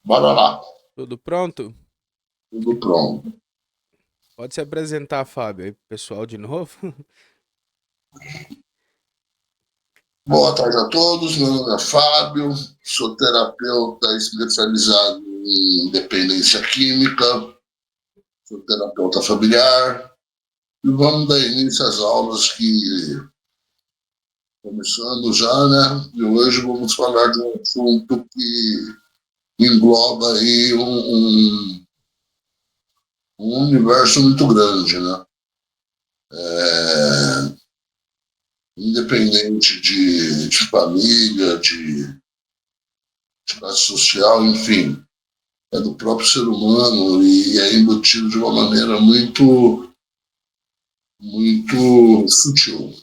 Bora lá, Tudo pronto? tudo pronto. Pode se apresentar, Fábio, aí pro pessoal de novo. Boa tarde a todos, meu nome é Fábio, sou terapeuta especializado em dependência química, sou terapeuta familiar e vamos dar início às aulas que começando já, né? E hoje vamos falar de um assunto que engloba aí um universo muito grande, né? É, independente de família, de classe social, enfim, é do próprio ser humano e é embutido de uma maneira muito sutil.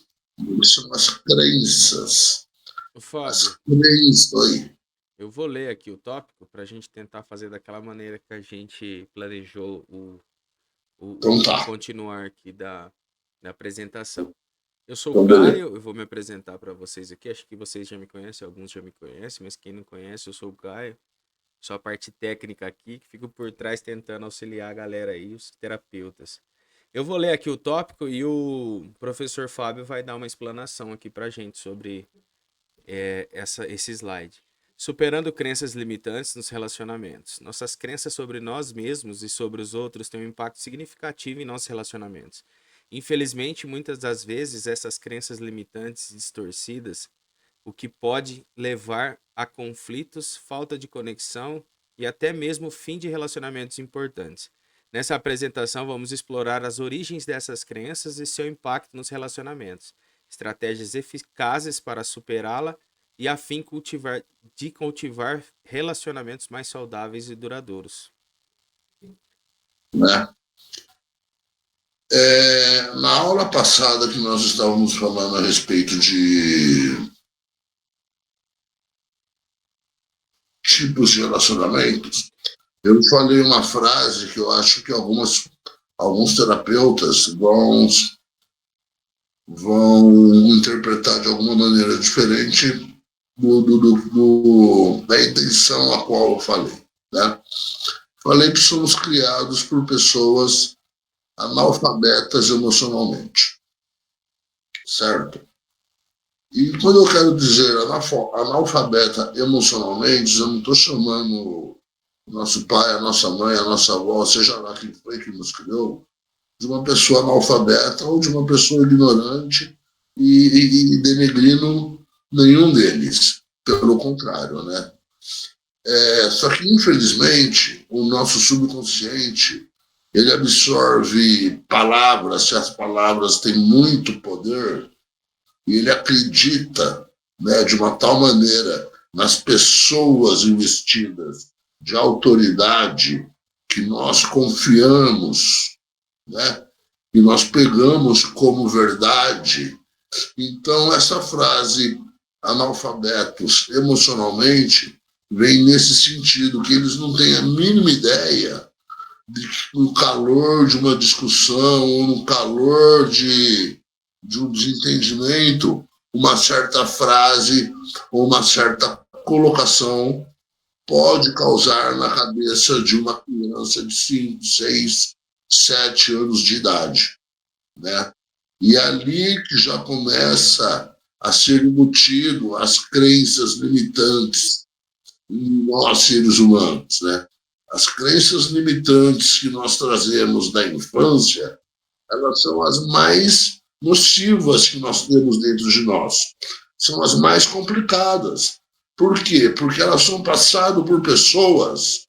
São as crenças. Ô, As Fábio, crenças. Oi. eu vou ler aqui o tópico para a gente tentar fazer daquela maneira que a gente planejou Então o tá. continuar aqui da apresentação. Eu sou o Então, beleza. Caio, eu vou me apresentar para vocês aqui. Acho que vocês já me conhecem, alguns já me conhecem, mas quem não conhece, eu sou o Caio. Sou a parte técnica aqui, que fico por trás tentando auxiliar a galera aí, os terapeutas. Eu vou ler aqui o tópico e o professor Fábio vai dar uma explanação aqui pra gente sobre esse slide. Superando crenças limitantes nos relacionamentos. Nossas crenças sobre nós mesmos e sobre os outros têm um impacto significativo em nossos relacionamentos. Infelizmente, muitas das vezes, essas crenças limitantes distorcidas, o que pode levar a conflitos, falta de conexão e até mesmo fim de relacionamentos importantes. Nessa apresentação, vamos explorar as origens dessas crenças e seu impacto nos relacionamentos, estratégias eficazes para superá-la e a fim de cultivar relacionamentos mais saudáveis e duradouros. Né? Na aula passada que nós estávamos falando a respeito de tipos de relacionamentos, eu falei uma frase que eu acho que alguns terapeutas vão interpretar de alguma maneira diferente da intenção a qual eu falei. Né? Falei que somos criados por pessoas analfabetas emocionalmente, certo? E quando eu quero dizer analfabeta emocionalmente, eu não estou chamando o nosso pai, a nossa mãe, a nossa avó, seja lá quem foi que nos criou, de uma pessoa analfabeta ou de uma pessoa ignorante e denegrindo nenhum deles. Pelo contrário, né? Só que, infelizmente, o nosso subconsciente ele absorve palavras, se as palavras têm muito poder, e ele acredita, né, de uma tal maneira nas pessoas investidas de autoridade que nós confiamos, né, e nós pegamos como verdade. Então, essa frase, analfabetos emocionalmente, vem nesse sentido, que eles não têm a mínima ideia de, no calor de uma discussão, ou no calor de um desentendimento, uma certa frase ou uma certa colocação pode causar na cabeça de uma criança de 5, 6, 7 anos de idade. Né? E é ali que já começa a ser embutido as crenças limitantes em nós, seres humanos. Né? As crenças limitantes que nós trazemos da infância, elas são as mais nocivas que nós temos dentro de nós. São as mais complicadas. Por quê? Porque elas são passadas por pessoas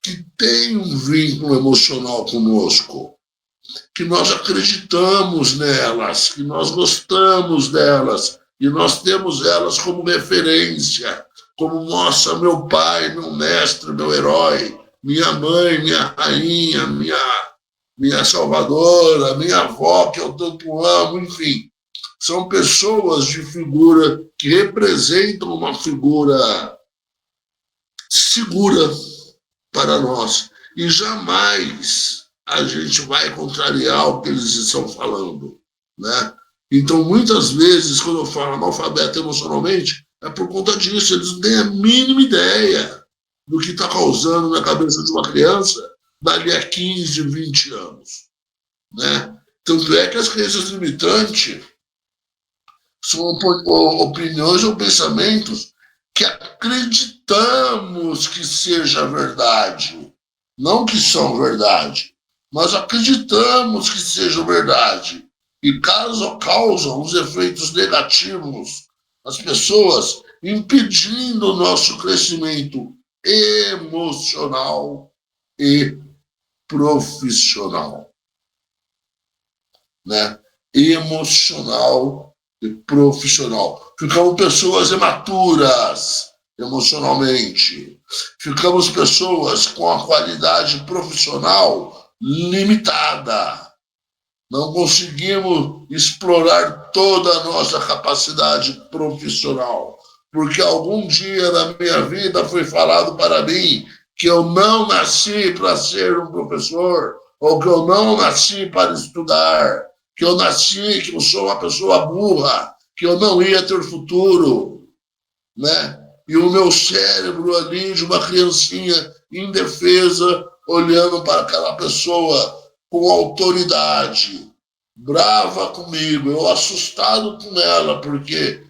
que têm um vínculo emocional conosco, que nós acreditamos nelas, que nós gostamos delas, e nós temos elas como referência, como, nossa, meu pai, meu mestre, meu herói, minha mãe, minha rainha, minha salvadora, minha avó, que eu tanto amo, enfim. São pessoas de figura que representam uma figura segura para nós. E jamais a gente vai contrariar o que eles estão falando. Né? Então, muitas vezes, quando eu falo analfabeto emocionalmente, é por conta disso. Eles não têm a mínima ideia do que está causando na cabeça de uma criança dali a 15, 20 anos. Né? Tanto é que as crenças limitantes são opiniões ou pensamentos que acreditamos que seja verdade. Não que são verdade, mas acreditamos que sejam verdade. E causam os efeitos negativos às pessoas, impedindo o nosso crescimento emocional e profissional. Né? Emocional e profissional. Ficamos pessoas imaturas emocionalmente. Ficamos pessoas com a qualidade profissional limitada. Não conseguimos explorar toda a nossa capacidade profissional. Porque algum dia na minha vida foi falado para mim que eu não nasci para ser um professor, ou que eu não nasci para estudar, que eu nasci, que eu sou uma pessoa burra, que eu não ia ter futuro, né? E o meu cérebro ali de uma criancinha indefesa, olhando para aquela pessoa com autoridade, brava comigo, eu assustado com ela, porque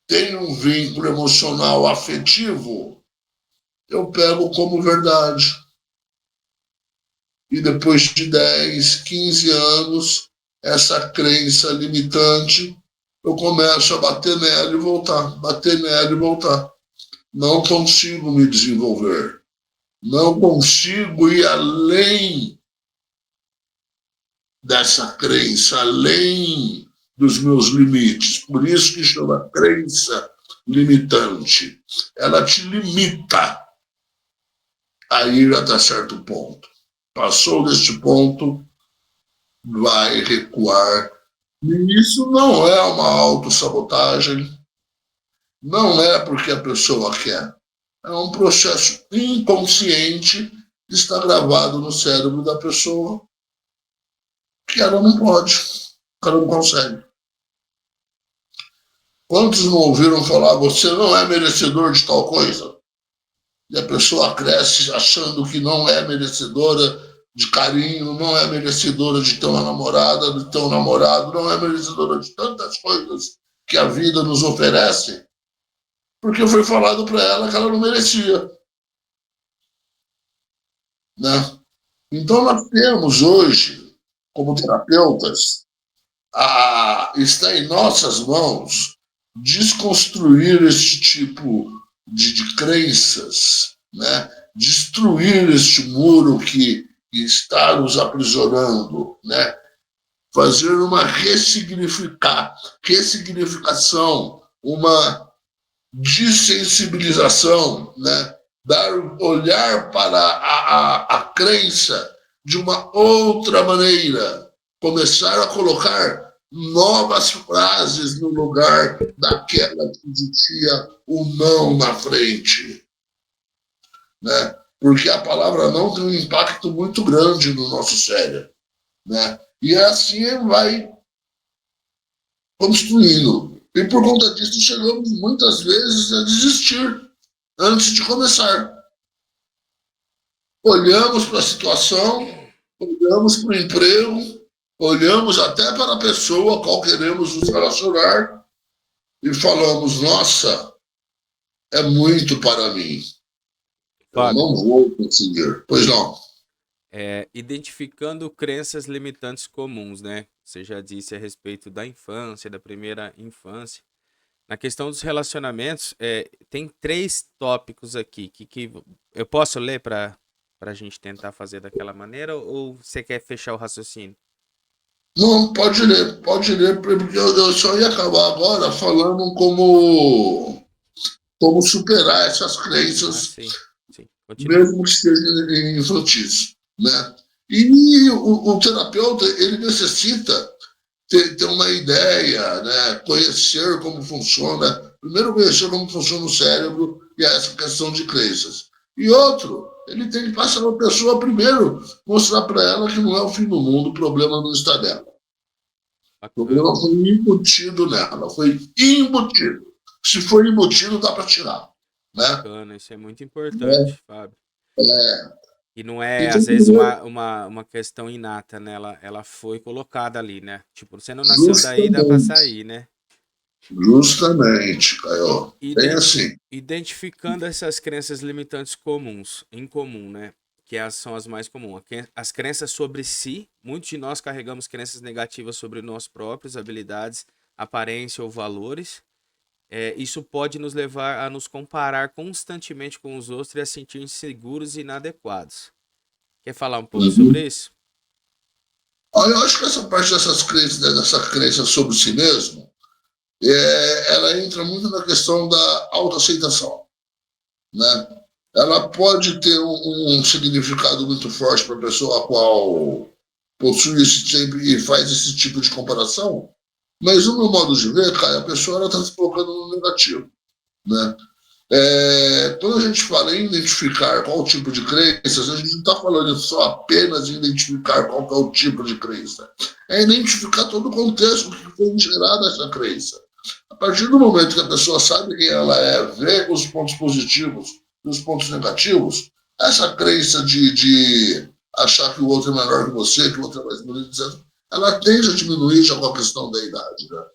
tem um vínculo emocional afetivo, eu pego como verdade. E depois de 10, 15 anos, essa crença limitante, eu começo a bater nela e voltar, bater nela e voltar. Não consigo me desenvolver. Não consigo ir além dessa crença, além dos meus limites. Por isso que chama crença limitante. Ela te limita a ir até certo ponto. Passou deste ponto, vai recuar. E isso não é uma autossabotagem, não é porque a pessoa quer. É um processo inconsciente que está gravado no cérebro da pessoa que ela não pode, que ela não consegue. Quantos não ouviram falar, você não é merecedor de tal coisa? E a pessoa cresce achando que não é merecedora de carinho, não é merecedora de ter uma namorada, de ter um namorado, não é merecedora de tantas coisas que a vida nos oferece, porque foi falado para ela que ela não merecia. Né? Então nós temos hoje, como terapeutas, está em nossas mãos desconstruir este tipo de crenças, né? Destruir este muro que está nos aprisionando, né? Fazer uma ressignificação, uma desensibilização, né? Olhar para a crença de uma outra maneira, começar a colocar novas frases no lugar daquela que existia o não na frente. Né? Porque a palavra não tem um impacto muito grande no nosso cérebro. Né? E assim vai construindo. E por conta disso, chegamos muitas vezes a desistir antes de começar. Olhamos para a situação, olhamos para o emprego, olhamos até para a pessoa a qual queremos nos relacionar e falamos, nossa, é muito para mim. Fábio, eu não vou conseguir. Pois não. Identificando crenças limitantes comuns, né? Você já disse a respeito da infância, da primeira infância. Na questão dos relacionamentos, tem 3 tópicos aqui que eu posso ler para a gente tentar fazer daquela maneira ou você quer fechar o raciocínio? Não, pode ler, porque eu só ia acabar agora falando como superar essas crenças, Sim. Continua. mesmo que estejam infantis. Né? E o terapeuta, ele necessita ter uma ideia, né? Conhecer como funciona. Primeiro, conhecer como funciona o cérebro e essa questão de crenças. E outro, ele tem que passar para a pessoa primeiro, mostrar para ela que não é o fim do mundo, o problema não está nela. O problema foi embutido nela, foi embutido. Se for embutido, dá para tirar. né? Bacana, isso é muito importante, Fábio. É, E não é, então, às vezes, uma questão inata, né? Ela foi colocada ali, né? Tipo, você não nasceu daí, dá pra justamente, sair, né? justamente, Caio. Bem Iden- assim. Identificando essas crenças limitantes comuns, em comum, né? São as mais comuns. As crenças sobre si, muitos de nós carregamos crenças negativas sobre nós próprios, habilidades, aparência ou valores. Isso pode nos levar a nos comparar constantemente com os outros e a sentir inseguros e inadequados. Quer falar um pouco Uhum. sobre isso? Olha, eu acho que essa parte dessas crenças, dessa crença sobre si mesmo, ela entra muito na questão da autoaceitação, né? Ela pode ter um significado muito forte para a pessoa a qual possui esse tipo e faz esse tipo de comparação, mas no meu modo de ver, cara, a pessoa está se colocando no negativo, né? Quando a gente fala em identificar qual tipo de crenças, a gente não está falando só apenas em identificar qual que é o tipo de crença. É identificar todo o contexto que foi gerado essa crença. A partir do momento que a pessoa sabe quem ela é, vê os pontos positivos e os pontos negativos, essa crença de achar que o outro é melhor que você, que o outro é mais bonito, etc., ela tende a diminuir já com a questão da idade. Né?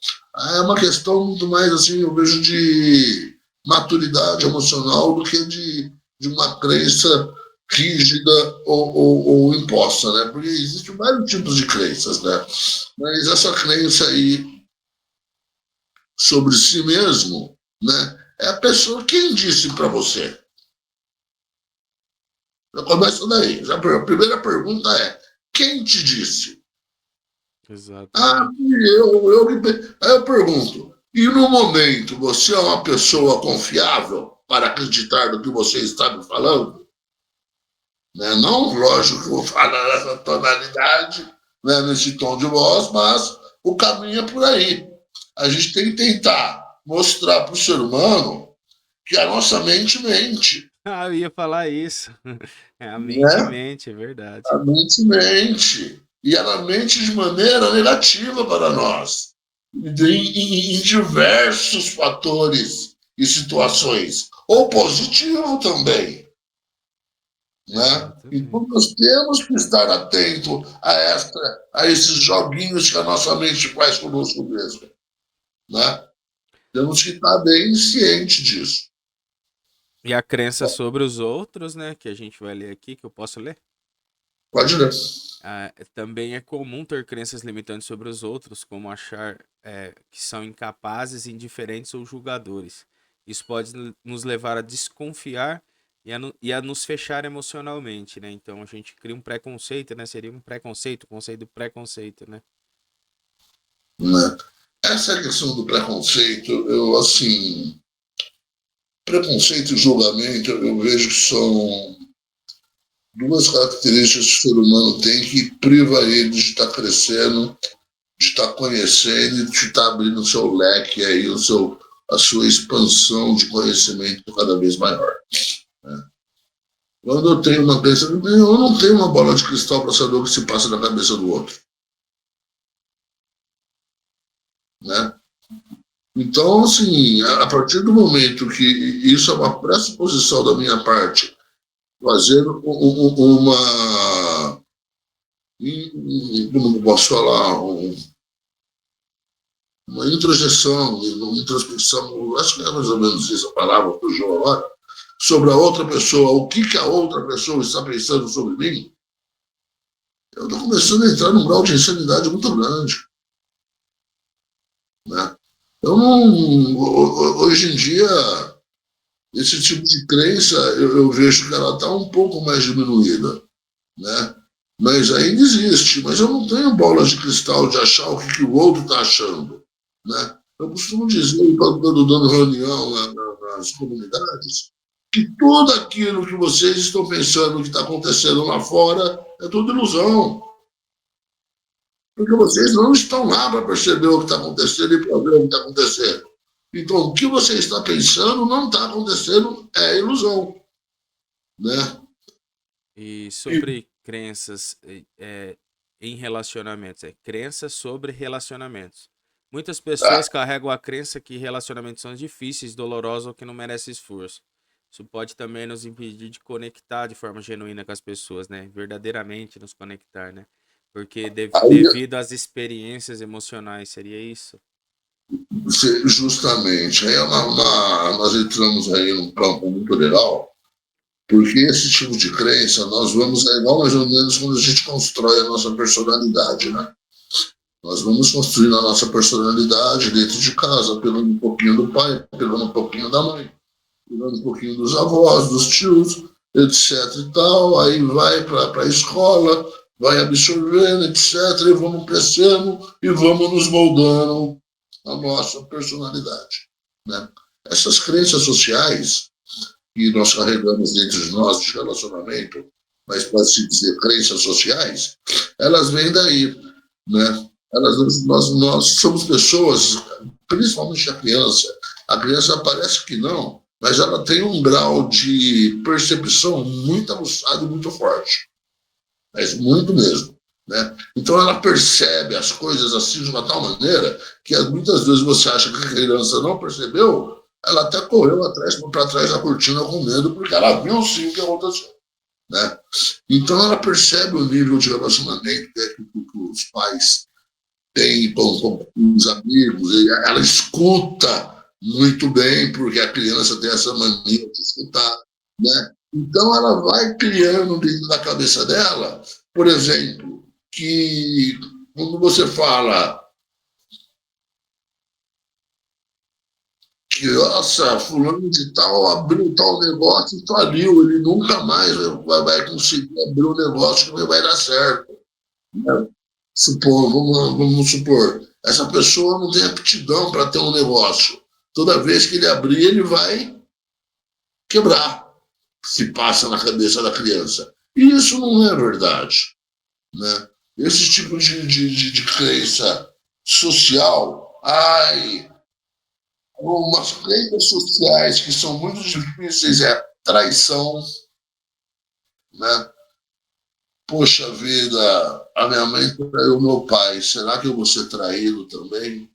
É uma questão muito mais, assim, eu vejo de maturidade emocional do que de uma crença rígida ou imposta, né? Porque existem vários tipos de crenças, né? Mas essa crença aí sobre si mesmo, né? É a pessoa quem disse para você. Já começa daí. Já, a primeira pergunta é: quem te disse? Ah, Exatamente. aí eu pergunto: e no momento você é uma pessoa confiável para acreditar no que você está me falando? Né? Não, lógico que eu vou falar nessa tonalidade, né, nesse tom de voz, mas o caminho é por aí. A gente tem que tentar mostrar para o ser humano que a nossa mente mente. Ah, eu ia falar isso. A Né? mente, é verdade. A mente mente. E ela mente de maneira negativa para nós, em diversos fatores e situações, ou positivo também. Né? Então, Exatamente. nós temos que estar atento a esses joguinhos que a nossa mente faz conosco mesmo. Né? Temos que estar bem ciente disso. E a crença sobre os outros, né? Que a gente vai ler aqui, que eu posso ler. Pode ler. Também é comum ter crenças limitantes sobre os outros, como achar que são incapazes, indiferentes ou julgadores. Isso pode nos levar a desconfiar e a nos fechar emocionalmente, né? Então a gente cria um preconceito, né? Seria um preconceito, o conceito do preconceito, né? Né? Essa é a questão do preconceito. Eu, assim, preconceito e julgamento, eu vejo que são duas características que o ser humano tem que priva ele de estar crescendo, de estar conhecendo e de estar abrindo o seu leque aí, a sua expansão de conhecimento cada vez maior. Né? Quando eu tenho uma crença, eu não tenho uma bola de cristal para saber o que se passa na cabeça do outro. Né? Então, assim, a partir do momento que isso é uma pressuposição da minha parte, fazer uma. Como eu posso falar? Uma introjeção, uma introspecção, acho que é mais ou menos isso a palavra que eu agora, sobre a outra pessoa, o que a outra pessoa está pensando sobre mim, eu estou começando a entrar num grau de insanidade muito grande. Né? Eu não. Hoje em dia, esse tipo de crença, eu vejo que ela está um pouco mais diminuída. Né? Mas ainda existe. Mas eu não tenho bola de cristal de achar o que o outro está achando. Né? Eu costumo dizer, quando dando reunião nas comunidades, que tudo aquilo que vocês estão pensando que está acontecendo lá fora é tudo ilusão. Porque vocês não estão lá para perceber o que está acontecendo e para ver o que está acontecendo. Então, o que você está pensando não está acontecendo, é ilusão. Né? E E, sobre crenças em relacionamentos, crenças sobre relacionamentos. Muitas tá, pessoas carregam a crença que relacionamentos são difíceis, dolorosos ou que não merecem esforço. isso pode também nos impedir de conectar de forma genuína com as pessoas, né? Verdadeiramente nos conectar, né? Porque Aí, devido às experiências emocionais, seria isso? justamente, aí nós entramos aí num campo muito legal, porque esse tipo de crença nós vamos, é igual mais ou menos quando a gente constrói a nossa personalidade, né? Nós vamos construindo a nossa personalidade dentro de casa, pegando um pouquinho do pai, pegando um pouquinho da mãe, pegando um pouquinho dos avós, dos tios, etc e tal, aí vai para a escola, vai absorvendo, etc, e vamos crescendo e vamos nos moldando a nossa personalidade, né? Essas crenças sociais que nós carregamos dentro de nós de relacionamento, mas pode se dizer crenças sociais, elas vêm daí, né? Nós somos pessoas, principalmente a criança. A criança parece que não, mas ela tem um grau de percepção muito aguçado e muito forte, mas muito mesmo. Né? Então ela percebe as coisas assim de uma tal maneira que muitas vezes você acha que a criança não percebeu, ela até correu para trás da cortina com medo, porque ela viu sim o que aconteceu. Né? Então ela percebe o nível de relacionamento que os pais têm com os amigos, ela escuta muito bem, porque a criança tem essa mania de escutar. Né? Então ela vai criando dentro da cabeça dela, por exemplo, que quando você fala que, nossa, fulano de tal abriu tal negócio e faliu, ele nunca mais vai conseguir abrir um negócio que vai dar certo. Né? Vamos supor, essa pessoa não tem aptidão para ter um negócio. Toda vez que ele abrir, ele vai quebrar, se passa na cabeça da criança. E isso não é verdade. Né? Esse tipo de crença social, umas crenças sociais que são muito difíceis é traição, né? Poxa vida, a minha mãe traiu meu pai, será que eu vou ser traído também?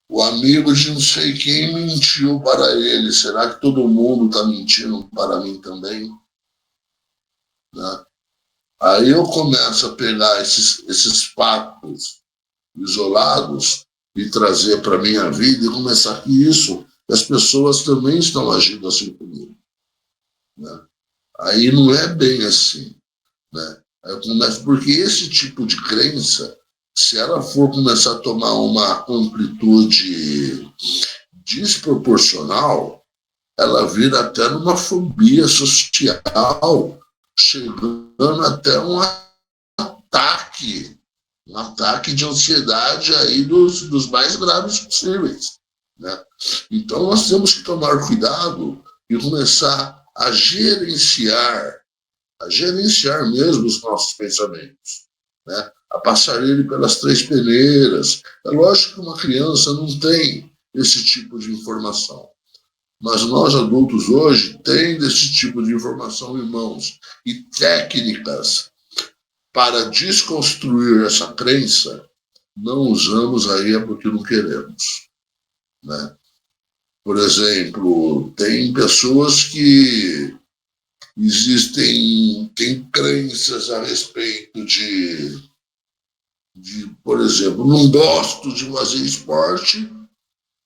O amigo de não sei quem mentiu para ele, será que todo mundo está mentindo para mim também? Né? Aí eu começo a pegar esses fatos isolados e trazer para a minha vida e começar que isso, as pessoas também estão agindo assim comigo. Né? Aí não é bem assim. Né? Aí eu começo, porque esse tipo de crença, se ela for começar a tomar uma amplitude desproporcional, ela vira até numa fobia social, chegando até ataque, um ataque de ansiedade aí dos mais graves possíveis. Né? Então nós temos que tomar cuidado e começar a gerenciar mesmo os nossos pensamentos, né? A passar ele pelas três peneiras. É lógico que uma criança não tem esse tipo de informação, mas nós adultos hoje temos esse tipo de informação em mãos e técnicas para desconstruir essa crença, não usamos aí é porque não queremos. Né? Por exemplo, tem pessoas que tem crenças a respeito por exemplo, não gosto de fazer esporte,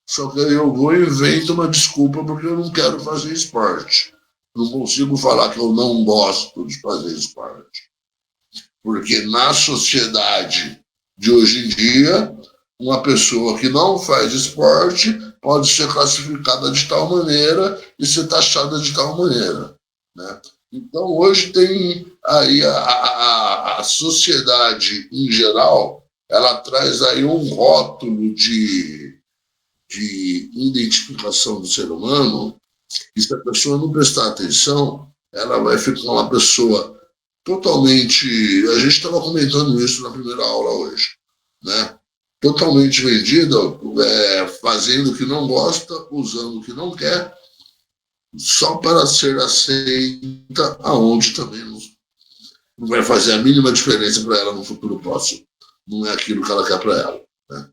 só que aí eu vou e invento uma desculpa porque eu não quero fazer esporte. Não consigo falar que eu não gosto de fazer esporte. Porque na sociedade de hoje em dia, uma pessoa que não faz esporte pode ser classificada de tal maneira e ser taxada de tal maneira. Né? Então, hoje tem aí a sociedade em geral, ela traz aí um rótulo de identificação do ser humano, e se a pessoa não prestar atenção, ela vai ficar uma pessoa totalmente. A gente estava comentando isso na primeira aula hoje, né? Totalmente vendida, fazendo o que não gosta, usando o que não quer, só para ser aceita, aonde também não vai fazer a mínima diferença para ela no futuro próximo. Não é aquilo que ela quer para ela. Né?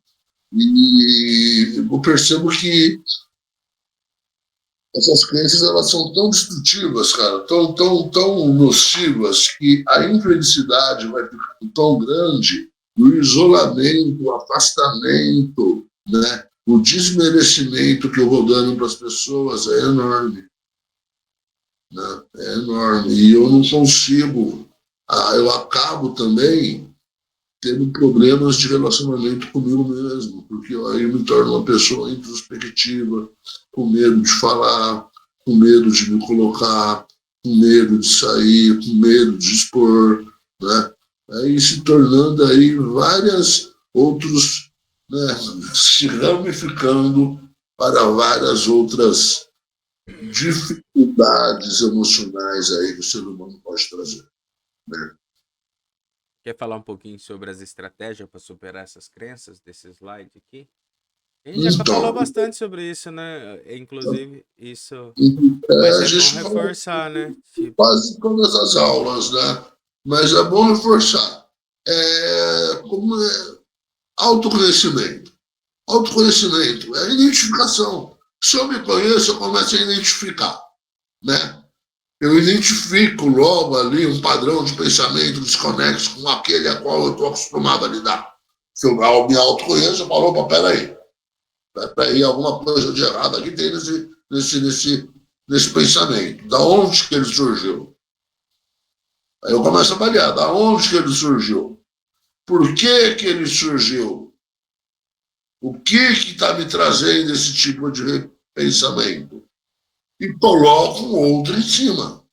E eu percebo que essas crenças elas são tão destrutivas, cara, tão nocivas, que a infelicidade vai ficando tão grande, o isolamento, o afastamento, né, o desmerecimento que eu vou dando para as pessoas é enorme. Né, é enorme. E eu não consigo. Eu acabo também tendo problemas de relacionamento comigo mesmo, porque aí eu me torno uma pessoa introspectiva, com medo de falar, com medo de me colocar, com medo de sair, com medo de expor, né? Aí se tornando aí várias outros, né, se ramificando para várias outras dificuldades emocionais aí que o ser humano pode trazer, né? Quer falar um pouquinho sobre as estratégias para superar essas crenças desse slide aqui? A gente já falou Então, bastante sobre isso, né? Inclusive, isso. Mas a é bom gente fala reforçar, né? Tipo, quase todas as aulas, né? Mas é bom reforçar. Como autoconhecimento. Autoconhecimento é identificação. Se eu me conheço, eu começo a identificar, né? Eu identifico logo ali um padrão de pensamento desconexo com aquele a qual eu estou acostumado a lidar. Se eu me autoconheço, eu falo, opa, peraí, alguma coisa de errado aqui tem nesse pensamento. Da onde que ele surgiu? Aí eu começo a avaliar, da onde que ele surgiu? Por que que ele surgiu? O que está me trazendo esse tipo de pensamento? E coloco um outro em cima,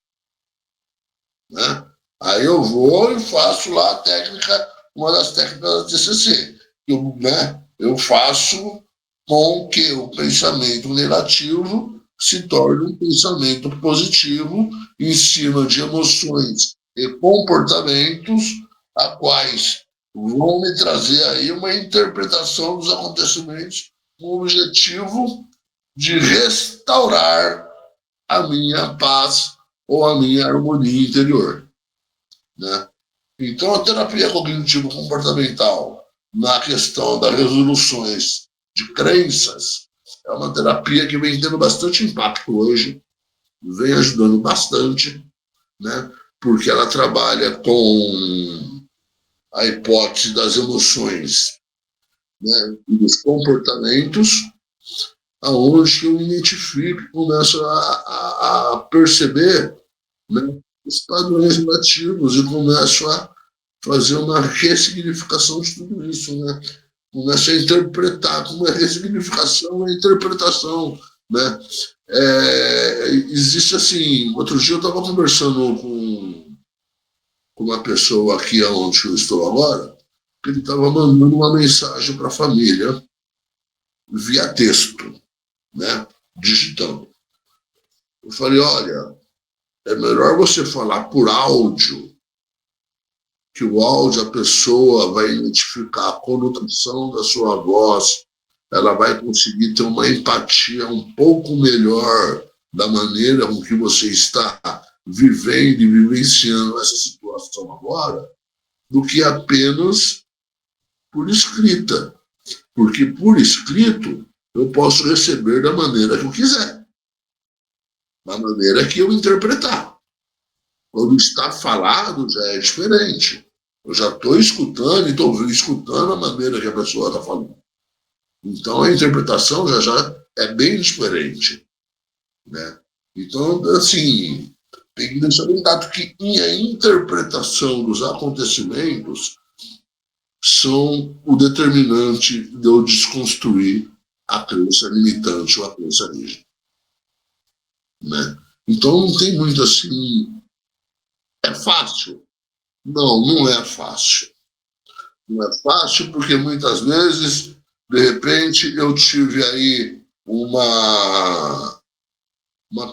né? Aí eu vou e faço lá a técnica, uma das técnicas da TCC. Eu faço com que o pensamento negativo se torne um pensamento positivo em cima de emoções e comportamentos a quais vão me trazer aí uma interpretação dos acontecimentos com o objetivo de restaurar a minha paz ou a minha harmonia interior, né? Então, a terapia cognitivo-comportamental, na questão das resoluções de crenças, é uma terapia que vem tendo bastante impacto hoje, vem ajudando bastante, né? Porque ela trabalha com a hipótese das emoções, né, e dos comportamentos, aonde eu me identifico, começo a perceber, né, os padrões negativos e começo a fazer uma ressignificação de tudo isso, né? Começo a interpretar como é ressignificação e interpretação, né? Existe assim, outro dia eu estava conversando com uma pessoa aqui onde eu estou agora, que ele estava mandando uma mensagem para a família via texto, né? Digitando. Eu falei, olha, é melhor você falar por áudio, que o áudio a pessoa vai identificar a conotação da sua voz, ela vai conseguir ter uma empatia um pouco melhor da maneira com que você está vivendo e vivenciando essa situação agora, do que apenas por escrita. Porque por escrito eu posso receber da maneira que eu quiser, da maneira que eu interpretar. Quando está falado, já é diferente. Eu já estou escutando e estou escutando a maneira que a pessoa está falando. Então, a interpretação já é bem diferente, né? Então, assim, tem que deixar bem claro que a interpretação dos acontecimentos são o determinante de eu desconstruir a crença limitante ou a crença rígida, né? Então, não tem muito assim. É fácil? Não, não é fácil. Não é fácil porque muitas vezes, de repente, eu tive aí uma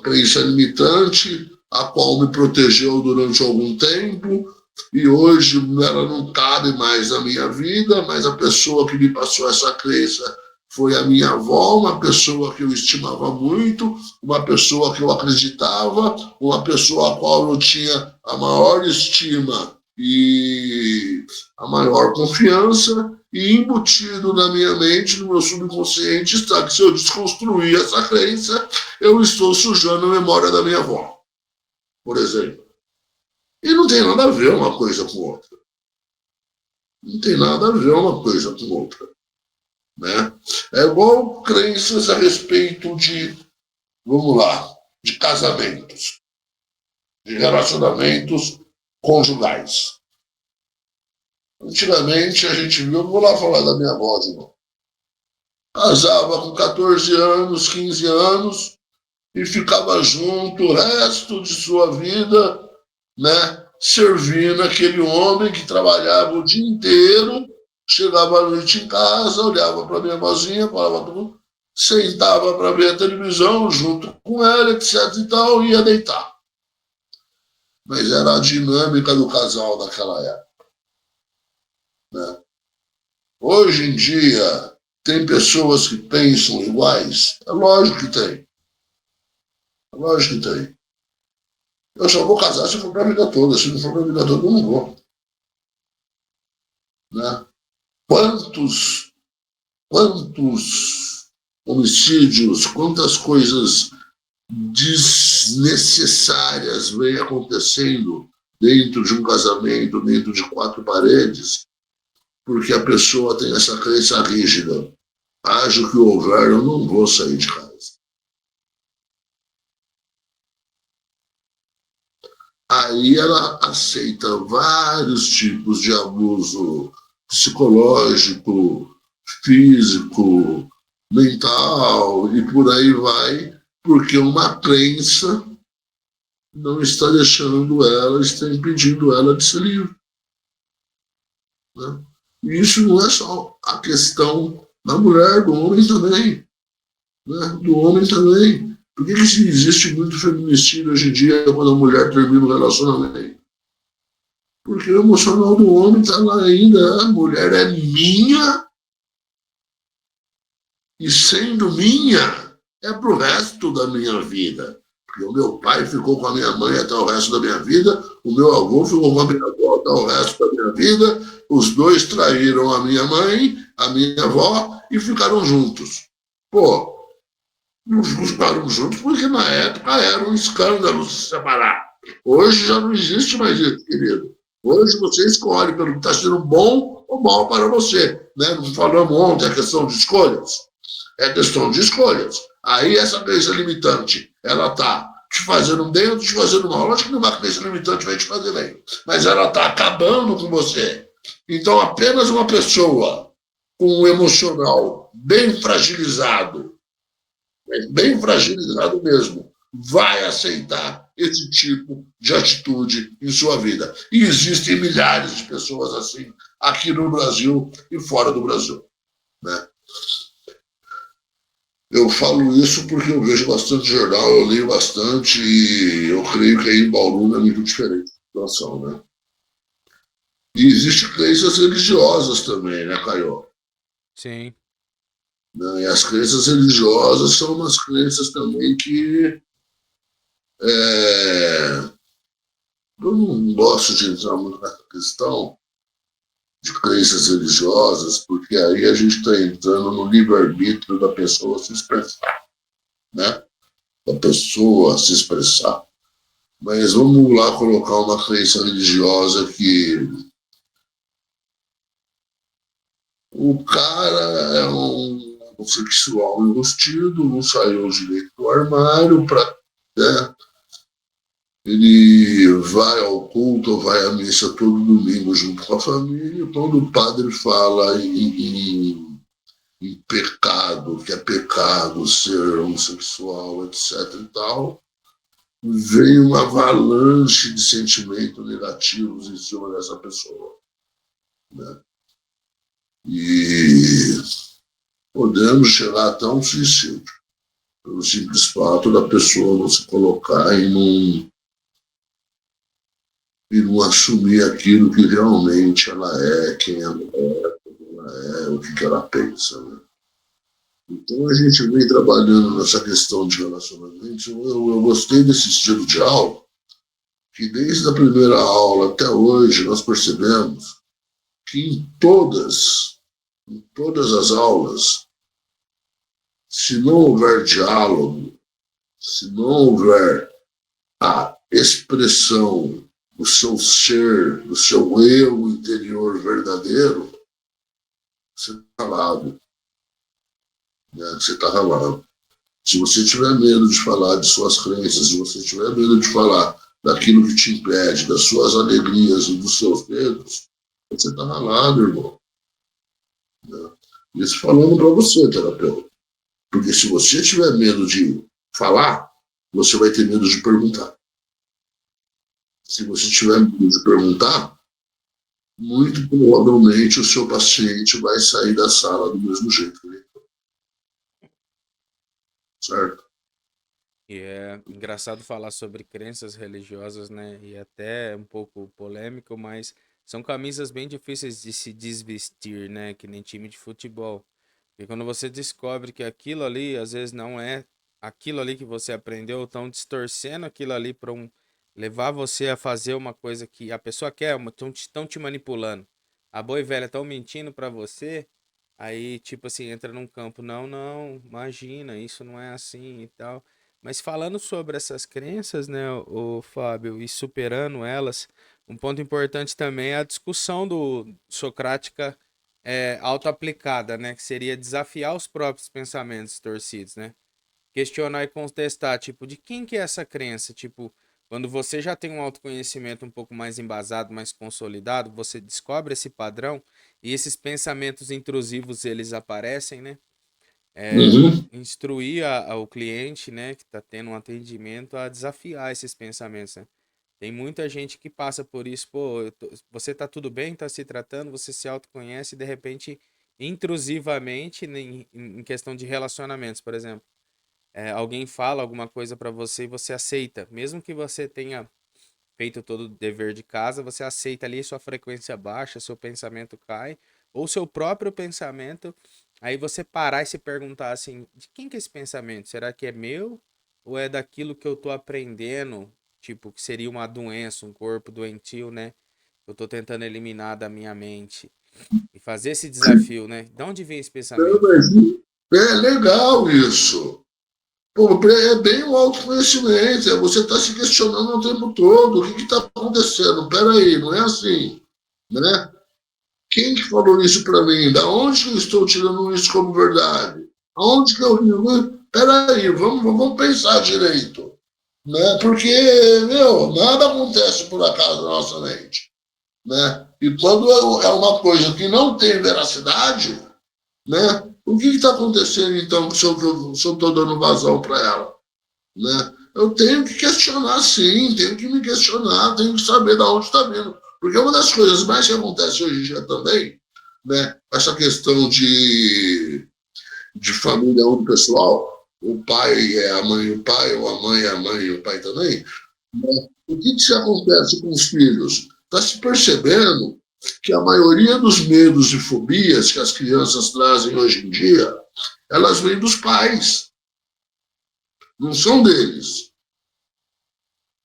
crença limitante, a qual me protegeu durante algum tempo, e hoje ela não cabe mais na minha vida, mas a pessoa que me passou essa crença foi a minha avó, uma pessoa que eu estimava muito, uma pessoa que eu acreditava, uma pessoa a qual eu tinha a maior estima e a maior confiança, E embutido na minha mente, no meu subconsciente, está que se eu desconstruir essa crença, eu estou sujando a memória da minha avó, por exemplo. E não tem nada a ver uma coisa com outra. Não tem nada a ver uma coisa com outra. Né? É igual crenças a respeito de, vamos lá, de casamentos, de relacionamentos conjugais. Antigamente a gente viu, vou lá falar da minha avó de novo. Casava com 14 anos, 15 anos e ficava junto o resto de sua vida, né? Servindo aquele homem que trabalhava o dia inteiro, chegava à noite em casa, olhava para minha vozinha, falava tudo, sentava para ver a televisão junto com ela, etc e tal, e ia deitar. Mas era a dinâmica do casal naquela época. Né? Hoje em dia, tem pessoas que pensam iguais? É lógico que tem. É lógico que tem. Eu só vou casar se for para a vida toda. Se não for para a vida toda, eu não vou. Né? Quantos homicídios, quantas coisas desnecessárias vêm acontecendo dentro de um casamento, dentro de quatro paredes, porque a pessoa tem essa crença rígida. Haja o que houver, eu não vou sair de casa. Aí ela aceita vários tipos de abuso psicológico, físico, mental e por aí vai, porque uma crença não está deixando ela, está impedindo ela de ser livre. Né? E isso não é só a questão da mulher, do homem também. Né? Do homem também. Por que existe muito feminicídio hoje em dia quando a mulher termina o relacionamento? Porque o emocional do homem está lá ainda. A mulher é minha e sendo minha é para o resto da minha vida. Porque o meu pai ficou com a minha mãe até o resto da minha vida, o meu avô ficou com a minha avó até o resto da minha vida, os dois traíram a minha mãe, a minha avó e ficaram juntos. Pô, não ficaram juntos porque na época era um escândalo se separar. Hoje já não existe mais isso, querido. Hoje você escolhe pelo que está sendo bom ou mal para você. Né? Não falamos ontem a questão de escolhas? É questão de escolhas. Aí essa crença limitante, ela está te fazendo bem ou te fazendo mal. Lógico que uma crença limitante vai te fazer bem, mas ela está acabando com você. Então apenas uma pessoa com um emocional bem fragilizado mesmo, vai aceitar esse tipo de atitude em sua vida. E existem milhares de pessoas assim aqui no Brasil e fora do Brasil. Né? Eu falo isso porque eu vejo bastante jornal, eu leio bastante e eu creio que aí em Bauru é muito diferente a situação. Né? E existem crenças religiosas também, né, Caio? Sim. Né? E as crenças religiosas são umas crenças também que eu não gosto de entrar muito nessa questão de crenças religiosas, porque aí a gente está entrando no livre-arbítrio da pessoa se expressar, né? Da pessoa se expressar. Mas vamos lá colocar uma crença religiosa que o cara é um homossexual enrustido, não saiu direito do armário, né? Ele vai ao culto, vai à missa todo domingo junto com a família. Quando o padre fala em pecado, que é pecado ser homossexual, etc. e tal, vem uma avalanche de sentimentos negativos em cima dessa pessoa. Né? E podemos chegar até um suicídio, pelo simples fato da pessoa não se colocar e não assumir aquilo que realmente ela é, quem ela é, o que ela pensa. Né? Então a gente vem trabalhando nessa questão de relacionamentos. Eu gostei desse estilo de aula, que desde a primeira aula até hoje nós percebemos que em todas em todas as aulas, se não houver diálogo, se não houver a expressão do seu ser, do seu eu interior verdadeiro, você está ralado. Né? Você está ralado. Se você tiver medo de falar de suas crenças, se você tiver medo de falar daquilo que te impede, das suas alegrias e dos seus medos, você está ralado, irmão. Né? Isso falando para você, terapeuta. Porque se você tiver medo de falar, você vai ter medo de perguntar. Se você tiver medo de perguntar, muito provavelmente o seu paciente vai sair da sala do mesmo jeito que ele entrou. Certo? E é engraçado falar sobre crenças religiosas, né? E até um pouco polêmico, mas são camisas bem difíceis de se desvestir, né? Que nem time de futebol. E quando você descobre que aquilo ali, às vezes, não é aquilo ali que você aprendeu, estão distorcendo aquilo ali para levar você a fazer uma coisa que a pessoa quer, estão te manipulando. A boa e velha estão mentindo para você, aí, tipo assim, entra num campo, não, não, imagina, isso não é assim e tal. Mas falando sobre essas crenças, né, o Fábio, e superando elas, um ponto importante também é a discussão do socrática auto-aplicada, né? Que seria desafiar os próprios pensamentos torcidos, né? Questionar e contestar, tipo, de quem que é essa crença? Tipo, quando você já tem um autoconhecimento um pouco mais embasado, mais consolidado, você descobre esse padrão e esses pensamentos intrusivos, eles aparecem, né? Uhum. Instruir o cliente, né, que está tendo um atendimento a desafiar esses pensamentos, né? Tem muita gente que passa por isso, pô, você tá tudo bem, tá se tratando, você se autoconhece e de repente, intrusivamente, em questão de relacionamentos, por exemplo, alguém fala alguma coisa pra você e você aceita, mesmo que você tenha feito todo o dever de casa, você aceita ali, sua frequência baixa, seu pensamento cai, ou seu próprio pensamento, aí você parar e se perguntar assim, de quem que é esse pensamento? Será que é meu ou é daquilo que eu tô aprendendo, tipo, que seria uma doença, um corpo doentio, né? Eu tô tentando eliminar da minha mente e fazer esse desafio, né? De onde vem esse pensamento, Fábio? É legal isso. Pô, é bem o autoconhecimento, você está se questionando o tempo todo, o que está acontecendo? Peraí, não é assim, né? Quem que falou isso para mim? Da onde que eu estou tirando isso como verdade? Aonde que eu vi? Peraí, vamos pensar direito, né? Porque, meu, nada acontece por acaso na nossa mente, né? E quando é uma coisa que não tem veracidade, né? O que está acontecendo então se eu estou dando vazão para ela? Né? Eu tenho que questionar, sim, tenho que me questionar, tenho que saber de onde está vindo. Porque uma das coisas mais que acontece hoje em dia também, né, essa questão de família unipessoal, o pai é a mãe e o pai, ou a mãe é a mãe e o pai também, né? O que, que se acontece com os filhos? Está se percebendo que a maioria dos medos e fobias que as crianças trazem hoje em dia, elas vêm dos pais, não são deles.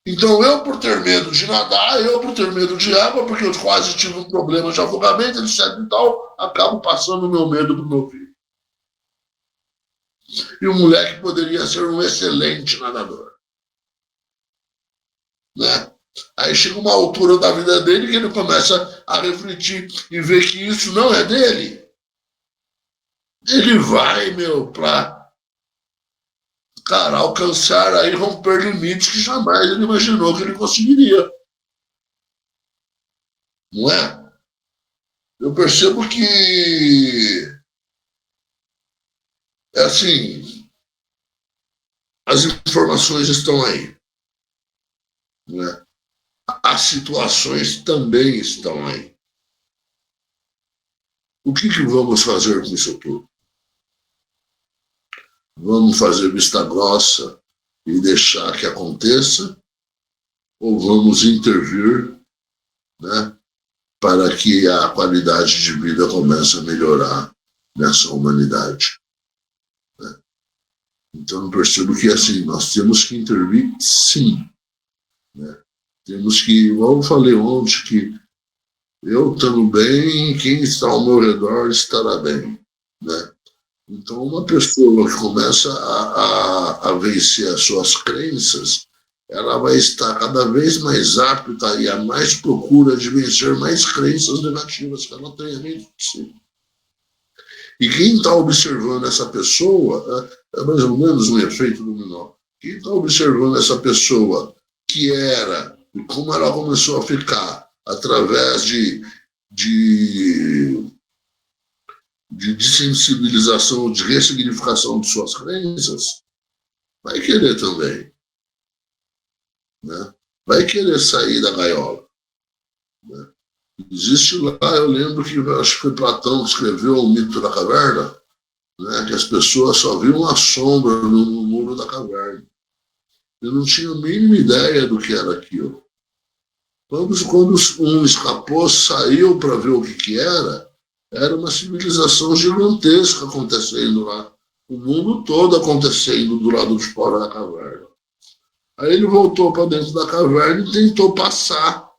Então, eu por ter medo de nadar, eu por ter medo de água, porque eu quase tive um problema de afogamento, etc e tal, acabo passando o meu medo para o meu filho. E o moleque poderia ser um excelente nadador, né? Aí chega uma altura da vida dele que ele começa a refletir e ver que isso não é dele. Ele vai, meu, para, cara, alcançar aí, romper limites que jamais ele imaginou que ele conseguiria, não é? Eu percebo que é assim, as informações estão aí, né? As situações também estão aí. O que, que vamos fazer com isso tudo? Vamos fazer vista grossa e deixar que aconteça? Ou vamos intervir, né, para que a qualidade de vida comece a melhorar nessa humanidade? Né? Então, eu percebo que assim, nós temos que intervir, sim. Né? Temos que, igual eu falei ontem, que eu estando bem, quem está ao meu redor estará bem, né? Então, uma pessoa que começa a vencer as suas crenças, ela vai estar cada vez mais apta e a mais procura de vencer mais crenças negativas que ela tem dentro de si. E quem está observando essa pessoa, é mais ou menos um efeito dominó. Quem está observando essa pessoa que era e como ela começou a ficar através de, de desensibilização, de ressignificação de suas crenças, vai querer também, né? Vai querer sair da gaiola, né? Existe lá, eu lembro que acho que foi Platão que escreveu o mito da caverna, né? Que as pessoas só viam a sombra no muro da caverna. Eu não tinha a mínima ideia do que era aquilo. Quando um escapou, saiu para ver o que era uma civilização gigantesca acontecendo lá. O mundo todo acontecendo do lado de fora da caverna. Aí ele voltou para dentro da caverna e tentou passar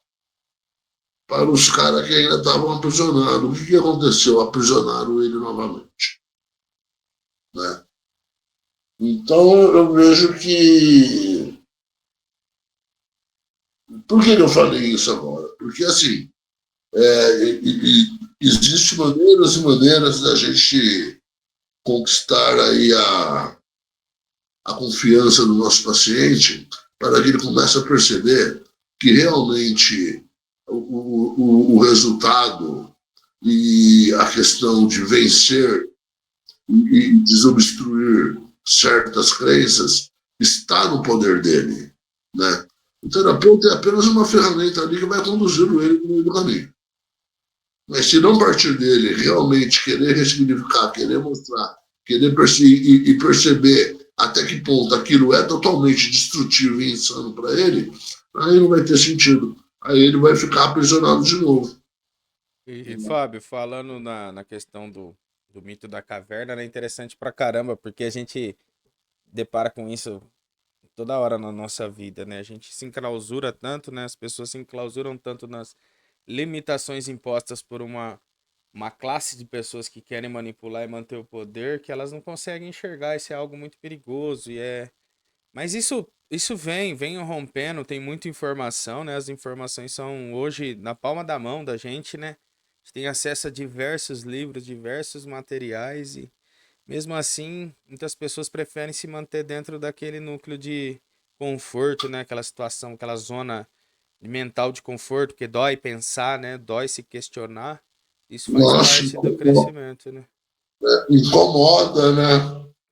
para os caras que ainda estavam aprisionados. O que aconteceu? Aprisionaram ele novamente, né? Então eu vejo que. Por que eu falei isso agora? Porque assim, existem maneiras e maneiras da gente conquistar aí a confiança do nosso paciente para que ele comece a perceber que realmente o resultado e a questão de vencer e desobstruir certas crenças está no poder dele, né? O terapeuta é apenas uma ferramenta ali que vai conduzindo ele no meio do caminho. Mas se não partir dele realmente querer ressignificar, querer mostrar, querer e perceber até que ponto aquilo é totalmente destrutivo e insano para ele, aí não vai ter sentido. Aí ele vai ficar aprisionado de novo. E Fábio, falando na questão do mito da caverna, é interessante pra caramba, porque a gente depara com isso toda hora na nossa vida, né? A gente se enclausura tanto, né? As pessoas se enclausuram tanto nas limitações impostas por uma classe de pessoas que querem manipular e manter o poder, que elas não conseguem enxergar. Isso é algo muito perigoso e é. Mas isso vem rompendo, tem muita informação, né? As informações são hoje na palma da mão da gente, né? A gente tem acesso a diversos livros, diversos materiais e mesmo assim, muitas pessoas preferem se manter dentro daquele núcleo de conforto, né? Aquela situação, aquela zona mental de conforto, que dói pensar, né? Dói se questionar. Isso faz Nossa, parte do crescimento, né? incomoda, né?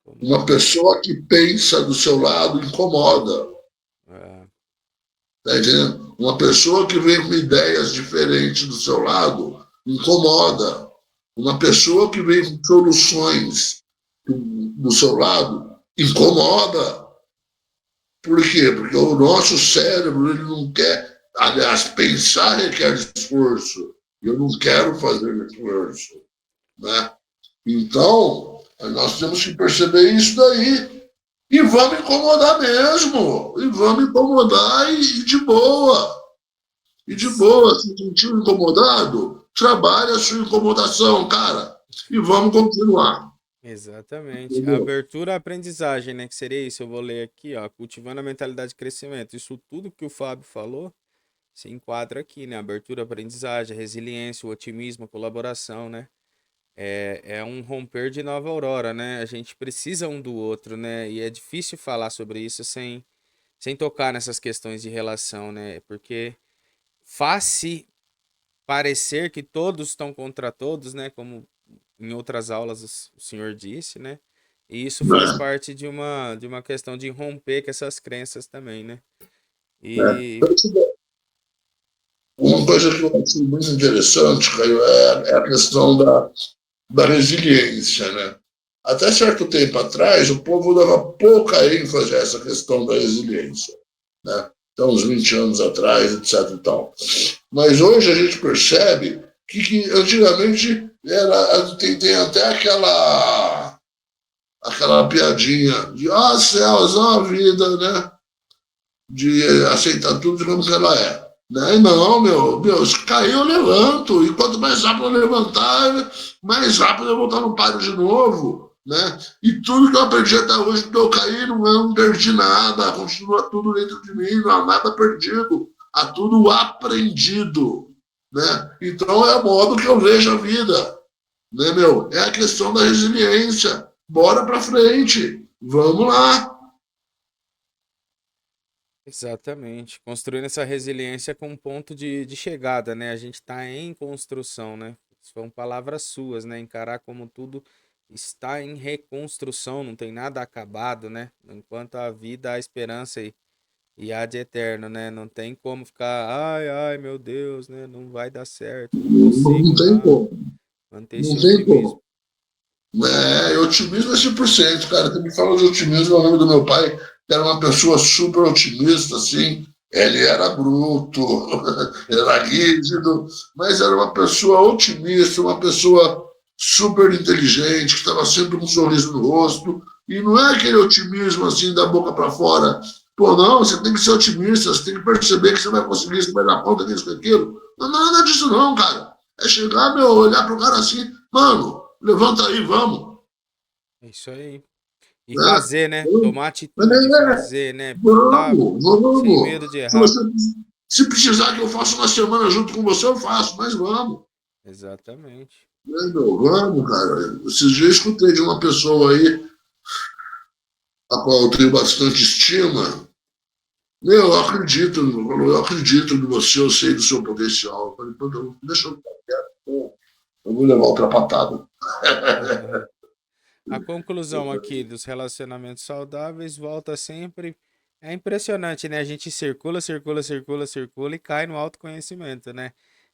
Uma Incomoda. pessoa que pensa do seu lado incomoda. É, Tá entendendo? Uma pessoa que vem com ideias diferentes do seu lado incomoda. Uma pessoa que vem com soluções do seu lado incomoda. Por quê? Porque o nosso cérebro ele não quer. Aliás, pensar requer esforço. Eu não quero fazer esforço, né? Então, nós temos que perceber isso daí. E vamos incomodar mesmo. E vamos incomodar e de boa. E de boa, se sentiu incomodado, trabalhe a sua incomodação, cara. E vamos continuar. exatamente. A Entendeu? abertura à aprendizagem, né? Que seria isso. Eu vou ler aqui, ó. Cultivando a mentalidade de crescimento. Isso tudo que o Fábio falou se enquadra aqui, né? Abertura à aprendizagem, a resiliência, o otimismo, a colaboração, né? É um romper de nova aurora, né? A gente precisa um do outro, né? E é difícil falar sobre isso sem tocar nessas questões de relação, né? Porque faz-se parecer que todos estão contra todos, né? Como em outras aulas o senhor disse, né? E isso faz Né? parte de uma questão de romper com essas crenças também, né? Né? E. Uma coisa que eu acho muito interessante, Caio, é a questão da resiliência, né? Até certo tempo atrás, o povo dava pouca ênfase a essa questão da resiliência, né? Então, uns 20 anos atrás, etc. E tal. Mas hoje a gente percebe que antigamente tem até aquela piadinha de céus, vida, né? De aceitar tudo como que ela é. Né? Não, se cair eu levanto. E quanto mais rápido eu levantar, mais rápido eu vou estar no páreo de novo. Né? E tudo que eu aprendi até hoje, que eu caí, não perdi nada, continua tudo dentro de mim, não há nada perdido, há tudo aprendido. Né? Então é o modo que eu vejo a vida. Né, meu? É a questão da resiliência. Bora para frente. Vamos lá. Exatamente. Construindo essa resiliência com um ponto de chegada, né? A gente está em construção, né? São palavras suas, né? Encarar como tudo está em reconstrução, não tem nada acabado, né? Enquanto a vida, a esperança e há de eterno, né? Não tem como ficar, ai, ai, meu Deus, né? Não vai dar certo, não Não consigo, tem não. como. Manter Não esse tem otimismo. como. Otimismo é 100%, cara. Tu me fala de otimismo, eu lembro do meu pai, que era uma pessoa super otimista, assim. Ele era bruto, era rígido, mas era uma pessoa otimista, uma pessoa super inteligente, que estava sempre com um sorriso no rosto. E não é aquele otimismo assim da boca para fora. Pô, não, você tem que ser otimista, você tem que perceber que você vai conseguir, você vai dar conta disso, daquilo. Não é nada disso, não, cara. É chegar, meu, olhar pro cara assim, mano, levanta aí, vamos. É isso aí. E Né? fazer, né? Então, Tomar atitude, fazer, né? Botar sem vamos. medo de Se, errar. você, se precisar que eu faça uma semana junto com você, eu faço, mas vamos. Exatamente. Né, meu? Vamos, cara. Esses dias eu escutei de uma pessoa aí, a qual eu tenho bastante estima. Meu, eu acredito em você, eu sei do seu potencial. Eu falei, pô, deixa eu ficar quieto, eu vou levar outra patada. A conclusão aqui dos relacionamentos saudáveis volta sempre. É impressionante, né? A gente circula, circula, circula, circula e cai no autoconhecimento, né?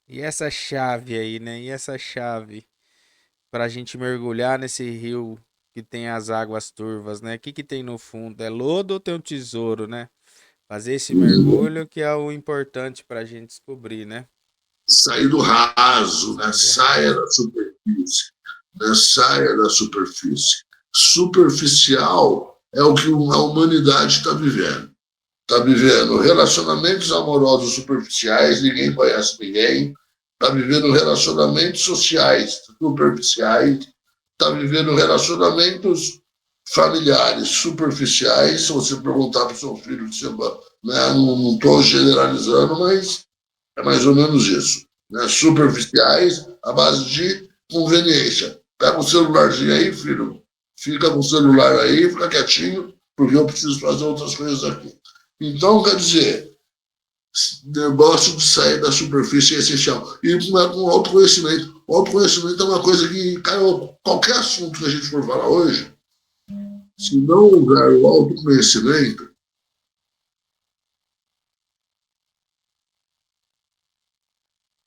E essa chave aí, né? E essa chave para a gente mergulhar nesse rio que tem as águas turvas, né? O que que tem no fundo? É lodo ou tem um tesouro, né? Fazer esse mergulho que é o importante para a gente descobrir, né? Sair do raso, né? Sair do Saia raso. da superfície. Né? Saia da superfície. Superficial é o que a humanidade está vivendo. Está vivendo relacionamentos amorosos superficiais, ninguém conhece ninguém. Está vivendo relacionamentos sociais superficiais. Está vivendo relacionamentos familiares superficiais. Se você perguntar para o seu filho, você, né, não estou generalizando, mas é mais ou menos isso. Né? Superficiais à base de conveniência. Pega o celularzinho aí, filho. Fica com o celular aí, fica quietinho, porque eu preciso fazer outras coisas aqui. Então, quer dizer, negócio de sair da superfície é essencial. E com autoconhecimento. O autoconhecimento é uma coisa que, cara, qualquer assunto que a gente for falar hoje, se não houver o autoconhecimento,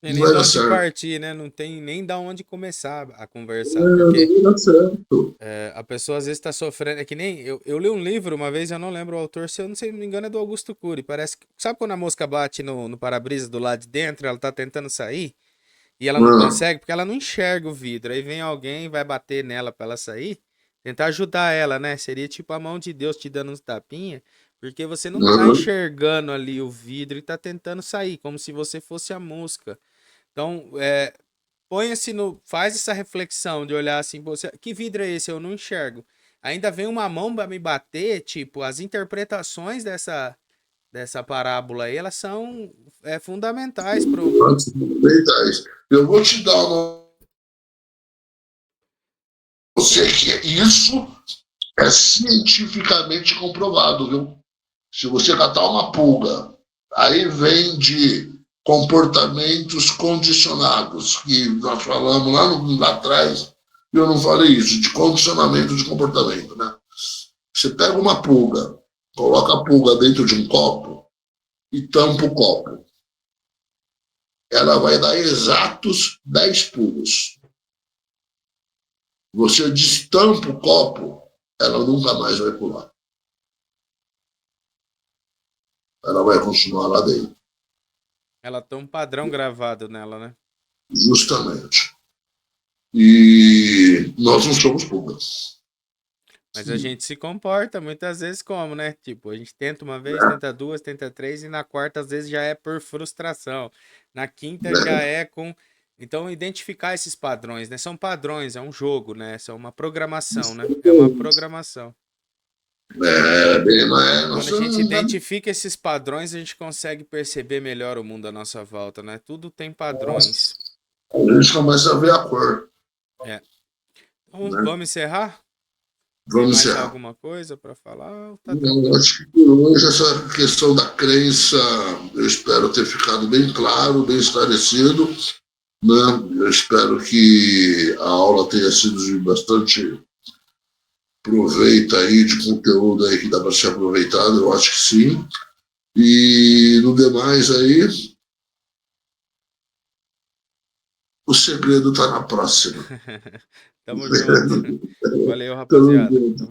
Tem não nem vai de dar onde certo. partir, né? Não tem nem de onde começar a conversar, Não porque vai dar certo. a pessoa às vezes está sofrendo. É que nem eu li um livro uma vez, eu não lembro o autor, se eu não sei, não me engano, é do Augusto Cury. Parece que. Sabe quando a mosca bate no para-brisa do lado de dentro, ela tá tentando sair e ela não Não, consegue porque ela não enxerga o vidro. Aí vem alguém, vai bater nela para ela sair, tentar ajudar ela, né? Seria tipo a mão de Deus te dando uns tapinha, porque você não tá não, enxergando ali o vidro e tá tentando sair, como se você fosse a mosca. Então, ponha-se no. Faz essa reflexão de olhar assim, você, que vidro é esse? Eu não enxergo. Ainda vem uma mão para me bater, tipo, as interpretações dessa parábola aí, elas são fundamentais antes de aproveitar isso. Eu vou te dar uma. Você que isso é cientificamente comprovado, viu? Se você catar uma pulga, aí vem de comportamentos condicionados, que nós falamos lá atrás, e eu não falei isso, de condicionamento de comportamento, né? Você pega uma pulga, coloca a pulga dentro de um copo e tampa o copo. Ela vai dar exatos 10 pulos. Você destampa o copo, ela nunca mais vai pular. Ela vai continuar lá dentro. ela tem um padrão gravado nela, né? Justamente. E nós não somos pulgas. Mas a gente se comporta muitas vezes como, né? Tipo, a gente tenta uma vez, né? tenta duas, tenta três, e na quarta, às vezes, já é por frustração. Na quinta, já Né? é com. Então, identificar esses padrões, né? São padrões, é um jogo, né? São uma programação, né? É uma programação. É, bem, mas Quando nós a gente não, identifica esses padrões, a gente consegue perceber melhor o mundo à nossa volta, né? Tudo tem padrões. a gente começa a ver a cor, É. Então, né? vamos encerrar? Tem Vamos mais encerrar. alguma coisa para falar? Tá Eu tranquilo. acho que por hoje essa questão da crença, eu espero ter ficado bem claro, bem esclarecido, né? Eu espero que a aula tenha sido de bastante proveito aí, de conteúdo aí que dá para ser aproveitado, eu acho que sim. E no demais aí, o segredo está na próxima. Tamo junto. Valeu, Tamo rapaziada. junto. Tamo